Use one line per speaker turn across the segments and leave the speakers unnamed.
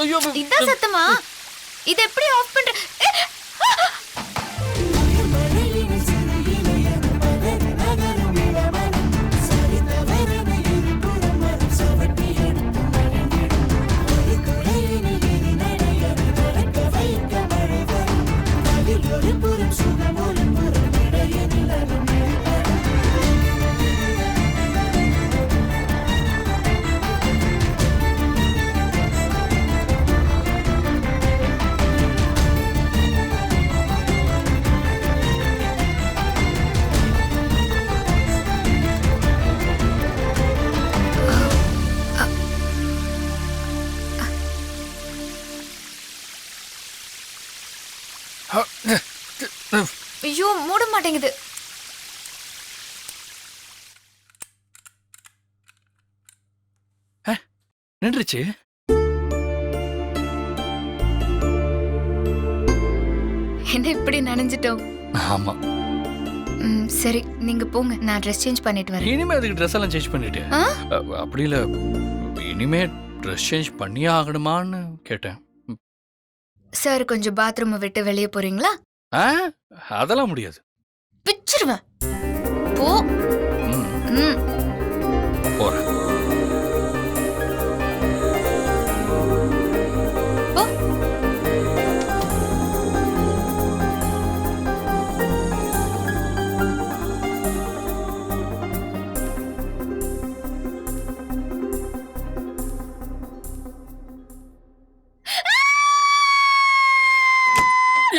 ஐயோ
இதான் சத்தமா? இது எப்படி ஆஃப் பண்ற? ஐயோ மூட மாட்டேங்குது.
நின்றுச்சு.
என்ன இப்படி நனைஞ்சிட்டோம்?
ஆமா.
சரி நீங்க போங்க, நான் ட்ரெஸ் சேஞ்ச் பண்ணிட்டு வரேன்.
இனிமே அதுக்கு ட்ரெஸ் எல்லாம் சேஞ்ச் பண்ணிட்டு அப்படி இல்ல, இனிமே ட்ரெஸ் சேஞ்ச் பண்ணியே ஆகணுமான்னு கேட்டேன்.
சார் கொஞ்சம் பாத்ரூமை விட்டு வெளியே போறீங்களா?
அதெல்லாம் முடியாது.
பிச்சிருவேன். போ.
போறேன்.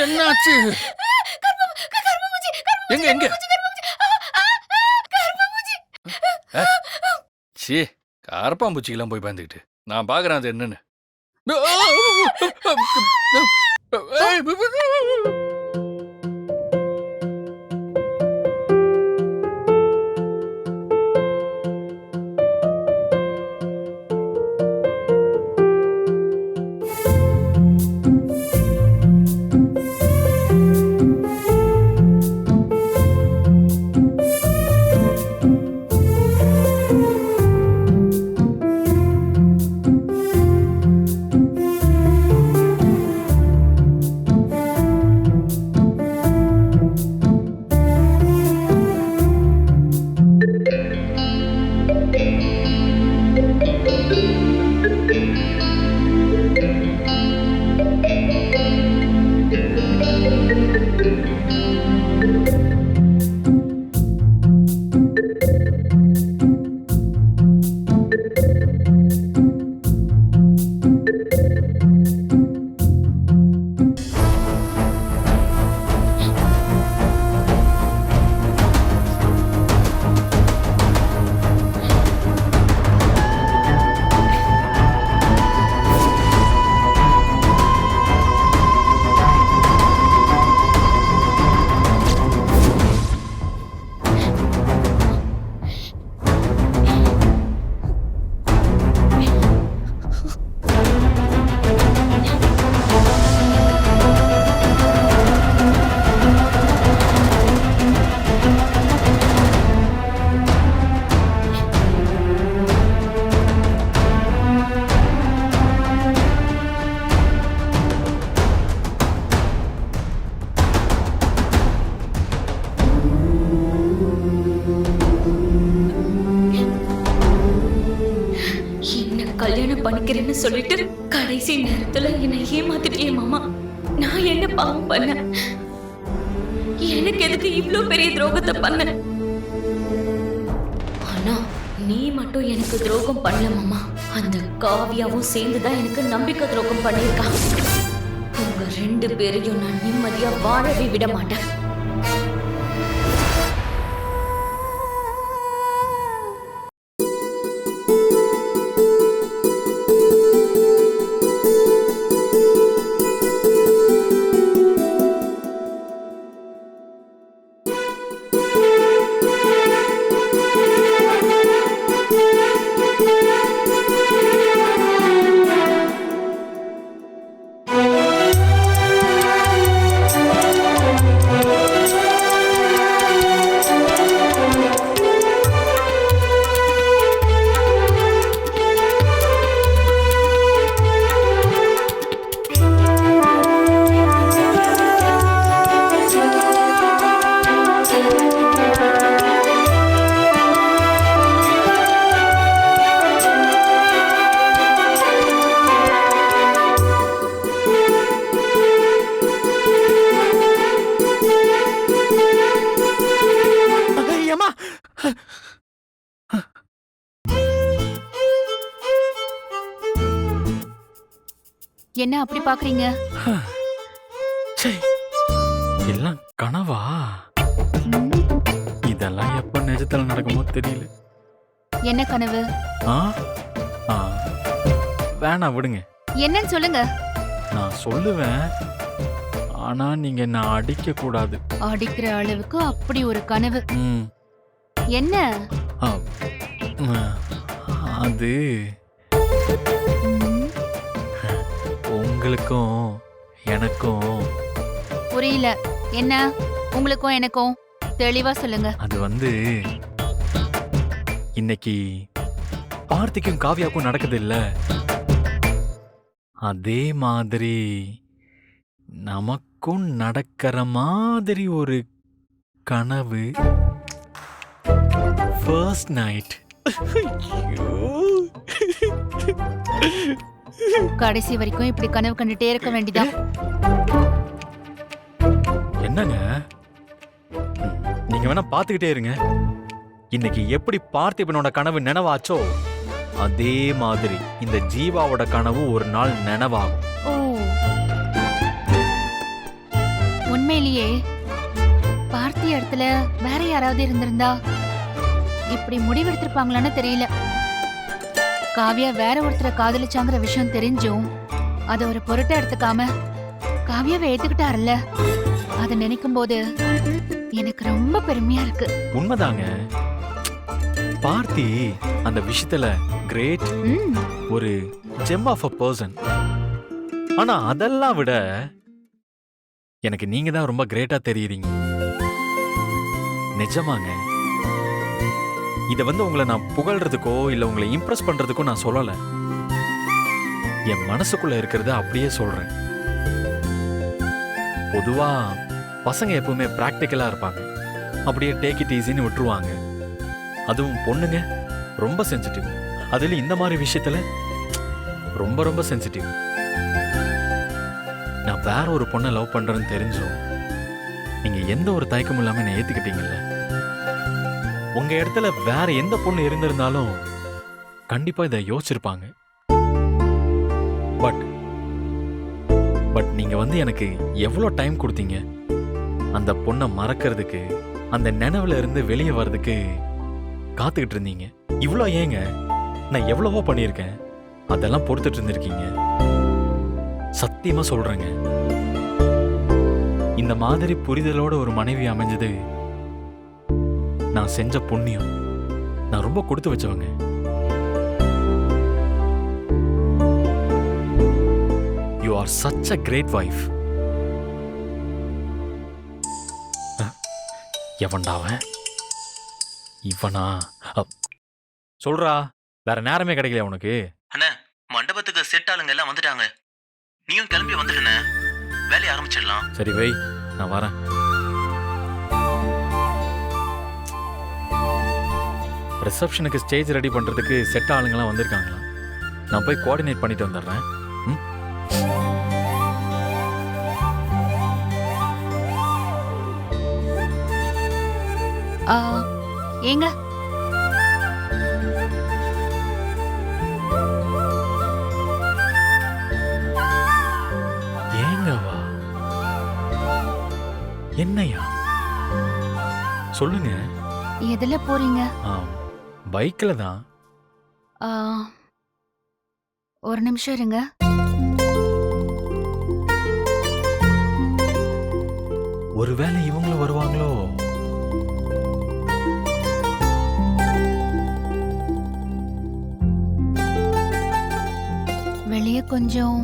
என்னாச்சு? எங்க எங்க? சீ, கரப்பாம்பூச்சிக்கெல்லாம் போய் பயந்துக்கிட்டு நான் பாக்குறேன் அது என்னன்னு.
கல்யாணம் பண்ணிக்கிறேன்னு சொல்லிட்டு கடைசி நேரத்துல என்னை ஏமாத்திட்டியே மாமா. நான் என்ன பாவம் பண்ண? எனக்கு எதுக்கு இவ்ளோ பெரிய துரோகத்தை பண்ண? ஆனா நீ மட்டும் எனக்கு துரோகம் பண்ணல மாமா. அந்த காவியாவும் சேர்ந்துதான் எனக்கு நம்பிக்கை துரோகம் பண்ணிருக்கா. உங்க 2 பேரையும் நான் நிம்மதியா வாழவே விட மாட்டேன்.
என்ன அப்படி பாக்குறீங்க?
ச்சே, எல்லாம் கனவா? இதெல்லாம் எப்ப நிஜத்துல நடக்குமோ தெரியல.
என்ன கனவு?
ஆ ஆ, வேணாம் விடுங்க.
என்னன்னு சொல்லுங்க.
நான் சொல்லுவேன், ஆனா நீங்க நான் அடிக்க கூடாது.
அடிக்கிற அளவுக்கு அப்படி ஒரு கனவு.
ம்,
என்ன?
ஆ, ம், அது
ம்,
உங்களுக்கும் எனக்கும்
புரியல. என்ன உங்களுக்கும் எனக்கும்? தெளிவா சொல்லுங்க.
அது வந்து இன்னைக்கு பார்த்திக்கும் காவியாக்கும் நடக்குது இல்ல, அதே மாதிரி நமக்கும் நடக்கிற மாதிரி ஒரு கனவு. First night.
கடைசி வரைக்கும் இப்படி கனவு கண்டுட்டே இருக்க வேண்டியதா?
என்னங்க, நீங்க வேணா பாத்துக்கிட்டே இருங்க. இன்னைக்கு எப்படி பார்த்திபனோட கனவு நினைவாச்சோ அதே மாதிரி இந்த ஜீவாவோட கனவு ஒரு நாள் நினைவாகும்.
ஓ, உண்மையிலேயே பார்த்தி இடத்துல வேற யாராவது இருந்திருந்தா இப்படி முடிவெடுத்திருப்பாங்களான்னு தெரியல. காவியா வேற ஒருத்தரை காதலிச்சாங்கிற விஷயம் தெரிஞ்சும் அதை ஒரு பொருட்டா எடுத்துக்காம காவியாவை ஏத்துக்கிட்டாருல்ல, அதை நினைக்கும் போது எனக்கு ரொம்ப பெருமையா இருக்கு.
உண்மைதாங்க, பார்த்தி அந்த விஷயத்துல கிரேட்,
ம்,
ஒரு ஜெம் ஆஃப் அ பர்சன். ஆனா அதெல்லாம் விட எனக்கு நீங்க தான் ரொம்ப கிரேட்டா தெரியுறீங்க. நிஜமாங்க, இத வந்து உங்களை நான் புகழ்றதுக்கோ இல்ல உங்களை இம்ப்ரெஸ் பண்றதுக்கோ நான் சொல்லல. என் மனசுக்குள்ள இருக்கிறத அப்படியே சொல்றேன். பொதுவா பசங்க எப்பவுமே பிராக்டிக்கலா இருப்பாங்க, அப்படியே டேக் இட் ஈஸின்னு விட்டுருவாங்க. அதுவும் பொண்ணுங்க ரொம்ப சென்சிட்டிவ். அதுல இந்த மாதிரி விஷயத்துல ரொம்ப ரொம்ப சென்சிட்டிவ். நான் வேற ஒரு பொண்ணை லவ் பண்றேன்னு தெரிஞ்சும் நீங்க எந்த ஒரு தயக்கமும் இல்லாம என்னை ஏத்துக்கிட்டீங்கல்ல. உங்க இடத்துல வேற எந்த பொண்ணு இருந்திருந்தாலும் கண்டிப்பா இதை யோசிச்சிருப்பாங்க. பட் நீங்க வந்து எனக்கு எவ்வளோ டைம் கொடுத்தீங்க அந்த பொண்ணை மறக்கிறதுக்கு, அந்த நினைவுல இருந்து வெளியே வர்றதுக்கு காத்துக்கிட்டு இருந்தீங்க. இவ்வளோ ஏங்க, நான் எவ்வளவோ பண்ணியிருக்கேன், அதெல்லாம் பொறுத்துட்டு இருந்திருக்கீங்க. சத்தியமா சொல்றேங்க, இந்த மாதிரி புரிதலோட ஒரு மனைவி அமைஞ்சது நான் செஞ்ச புண்ணியம். நான் ரொம்ப கொடுத்து வச்சவங்க. You are such a great wife. எவன்டாவன் இவனா? சொல்றா, வேற நேரமே கிடைக்கல உனக்கு?
அண்ணா, மண்டபத்துக்கு செட் ஆளுங்க எல்லாம் வந்துட்டாங்க. நீயும் கிளம்பி வந்துடுண்ணே, வேலையை ஆரம்பிச்சிடலாம்.
சரி வை, நான் வரேன். ரிசப்ஷனுக்கு ஸ்டேஜ் ரெடி பண்றதுக்கு செட் ஆளுங்கெல்லாம் வந்திருக்காங்களா? நான் போய் கோஆர்டினேட் பண்ணிட்டு வந்துடுறேன். ம்?
ஆ, ஏங்க
ஏங்கவா? என்னையா? சொல்லுங்க.
எதுல போறீங்க?
பைக்ல தான்.
ஆ, ஒரு நிமிஷம் இருங்க.
ஒருவேளை இவங்களும் வருவாங்களோ?
வெளியே கொஞ்சம்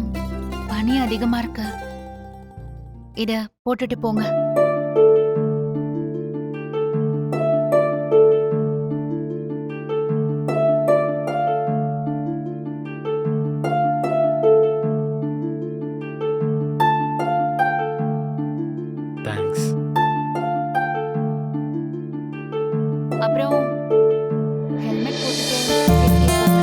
பனி அதிகமா இருக்கு. இத போட்டுட்டு போங்க.
தேங்க்ஸ்.
அப்புறம் ஹெல்மெட் போட்டுட்டு safety ஆ போங்க.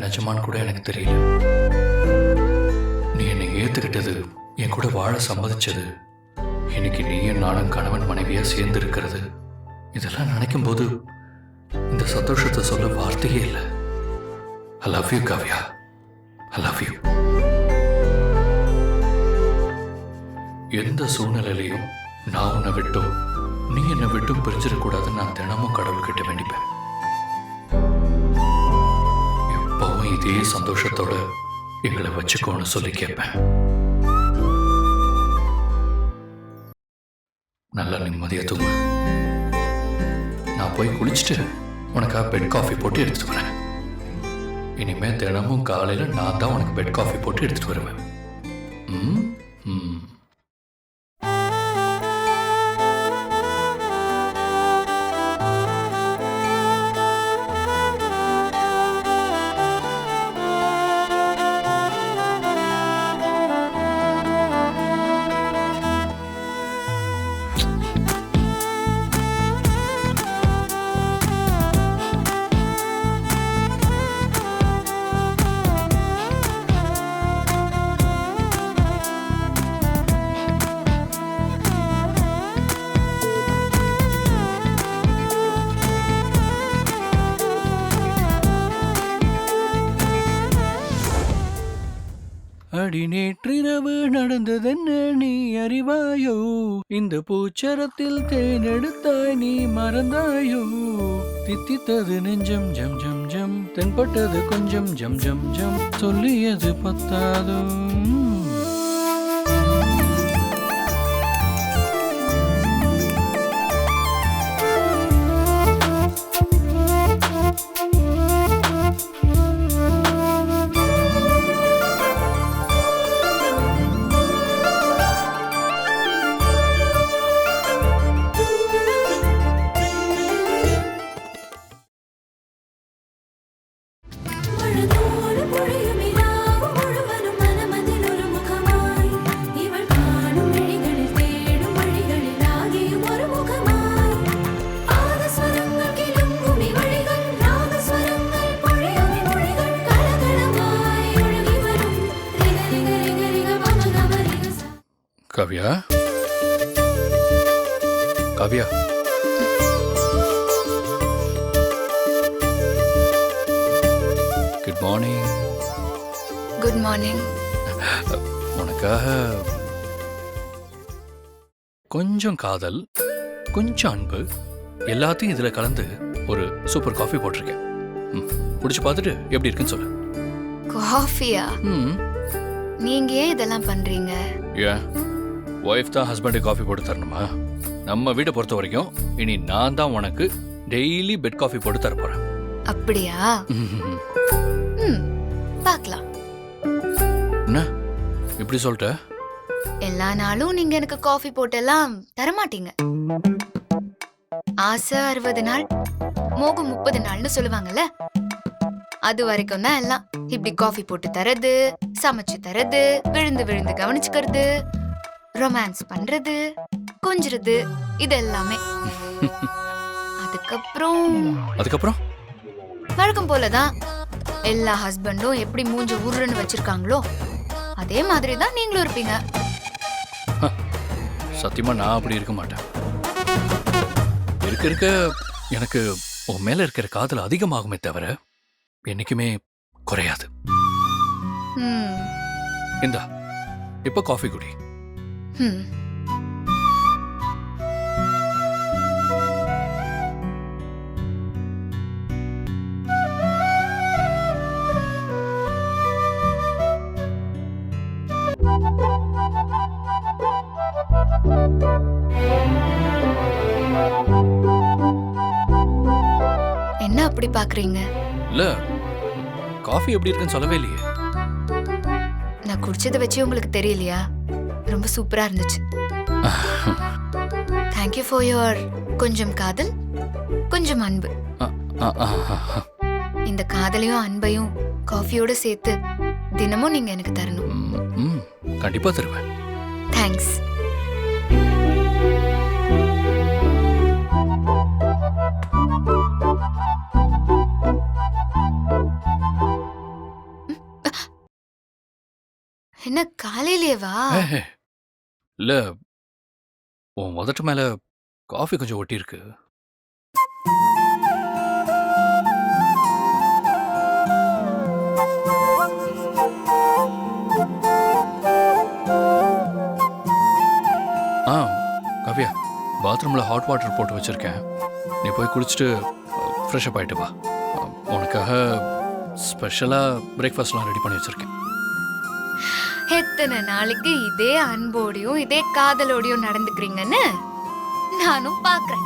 நிஜமான்னு கூட எனக்கு தெரியல. நீ என்னை ஏத்துக்கிட்டது, என் கூட வாழ சம்மதிச்சது, இன்னைக்கு நீயும் நானும் கணவன் மனைவியா சேர்ந்து இருக்கிறது, இதெல்லாம் நினைக்கும் போது இந்த சந்தோஷத்தை சொல்ல வார்த்தையே இல்லை. I love you Kavya, I love you. எந்த சூழ்நிலையிலையும் நான் உன்னை விட்டும் நீ என்னை விட்டும் பிரிஞ்சிடக்கூடாதுன்னு நான் தினமும் கடவுள்கிட்ட வேண்டிப்பேன். எப்பவும் இதே சந்தோஷத்தோட எங்களை வச்சுக்கோன்னு சொல்லி கேட்பேன். நல்லா நிம்மதியா தூங்கு. நான் போய் குளிச்சுட்டு உனக்காக பெட் காஃபி போட்டு எடுத்துட்டு வரேன். இனிமே தினமும் காலையில நான் தான் உனக்கு பெட் காஃபி போட்டு எடுத்துட்டு வருவேன். ம் ம். அடி நேற்றிரவு நடந்ததென்ன நீ அறிவாயோ, இந்த பூச்சரத்தில் தேனெடுத்தாய் நீ மறந்தாயோ, தித்தித்தது நெஞ்சம் ஜம் ஜம் ஜம், தென்பட்டது கொஞ்சம் ஜம் ஜம் ஜம், சொல்லியது பத்தாதோ. Kavya, Kavya, good morning.
Good morning.
உனக்காக கொஞ்சம் காதல், கொஞ்சம் அன்பு, எல்லாத்தையும் இதுல கலந்து ஒரு சூப்பர் காஃபி போட்டிருக்கேன். குடிச்சு பார்த்துட்டு எப்படி இருக்குன்னு சொல்லு.
காஃபியா?
ம்.
நீங்க ஏன் இதெல்லாம் பண்றீங்க?
ஏன் ஒய்ஃப் தான் ஹஸ்பண்டுக்கு காஃபி போட்டு தரணுமா? நம்ம வீட்டை பொறுத்த வரைக்கும் இனி நான் தான் உனக்கு டெய்லி பெட் காஃபி போட்டு தர போறேன்.
அப்படியா? பார்க்கலாம்.
என்ன இப்படி சொல்லிட்ட?
எல்லா நாளும் நீங்க எனக்கு காஃபி போட்டெல்லாம் தரமாட்டீங்க. ஆசை 60 நாள், மோகம் 30 நாள்னு சொல்லுவாங்கல்ல, அது வரைக்கும் தான் எல்லாம். இப்படி காஃபி போட்டு தரது, சமைச்சு தரது, விழுந்து விழுந்து கவனிச்சுக்கிறது, ரொமான்ஸ் பண்றது, கொஞ்சிறது, இது எல்லாமே. அதுக்கப்புறம் வழக்கம் போலதான் எல்லா ஹஸ்பண்டும் எப்படி மூஞ்ச உருன்னு வச்சிருக்காங்களோ அதே மாதிரி தான் நீங்களும் இருப்பீங்க.
சத்தியமா நான் அப்படி இருக்க மாட்டேன். இருக்க இருக்க எனக்கு உன் மேல இருக்கிற காதல் அதிகமாகுமே தவிர என்னைக்குமே குறையாது. இந்தா இப்ப காஃபி குடி.
என்ன அப்படி பாக்குறீங்க?
இல்ல, காஃபி எப்படி இருக்குன்னு சொல்லவே இல்லையே.
நான் குடிச்சதை வச்சு உங்களுக்கு தெரியலையா? ரொம்ப சூப்பரா இருந்துச்சு. Thank you for your கொஞ்சம் காதல், கொஞ்சம் அன்பு. இந்த காதலையும் அன்பையும் காஃபியோட சேர்த்து தினமும் நீங்க எனக்கு தரணும்.
கண்டிப்பா தருவேன்.
தேங்க்ஸ். போடவா?
இல்லை, உன் உதட்டு மேலே காஃபி கொஞ்சம் ஒட்டியிருக்கு. ஆ காவ்யா, பாத்ரூமில் ஹாட் வாட்டர் போட்டு வச்சுருக்கேன். நீ போய் குளிச்சுட்டு ஃப்ரெஷ்அப் ஆகிட்டு வா. உனக்காக ஸ்பெஷலாக பிரேக்ஃபாஸ்ட்லாம் ரெடி பண்ணி வச்சுருக்கேன்.
எத்தனை நாளைக்கு இதே அன்போடையும் இதே காதலோடையும் நடந்துக்கிறீங்கன்னு நானும் பாக்குறேன்.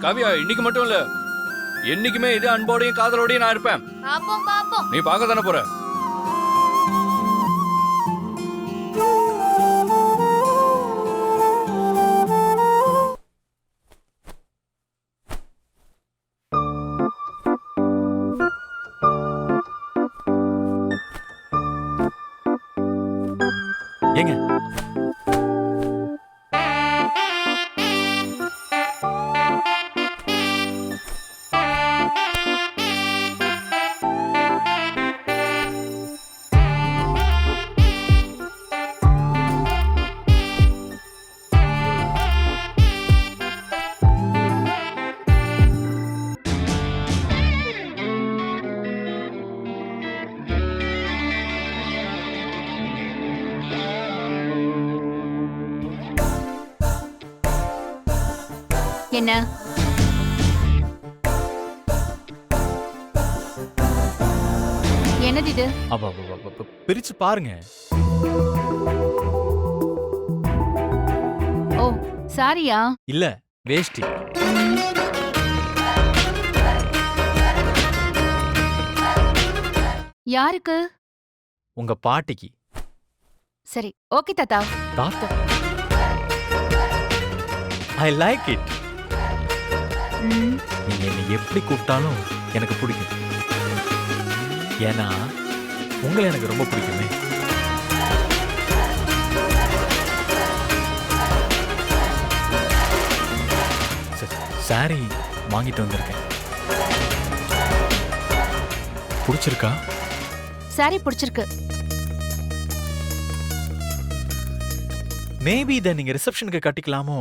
காவ்யா, இன்னைக்கு மட்டும் இல்லை, என்னைக்குமே இதே அன்போடையும் காதலோடையும் நான் இருப்பேன்.
பாப்போம் பாப்போம்.
நீ பார்க்க தானே போற.
ஏங்க
என்ன என்னது இது?
பிரிச்சு பாருங்க.
ஓ சாரியா?
இல்ல, வேஷ்டி.
யாருக்கு?
உங்க பாட்டிக்கு.
சரி ஓகே தாத்தா.
தாத்தா, ஐ லைக் இட்.
ம்,
நீங்க என்னை எப்படி கூப்பிட்டாலும் எனக்கு பிடிக்கும். ஏன்னா உங்களை எனக்கு ரொம்ப பிடிக்குமே. சாரி வாங்கிட்டு வந்திருக்கேன். பிடிச்சிருக்கா?
சாரி பிடிச்சிருக்கு.
மேபி இதை நீங்க ரிசப்ஷனுக்கு கட்டிக்கலாமோ?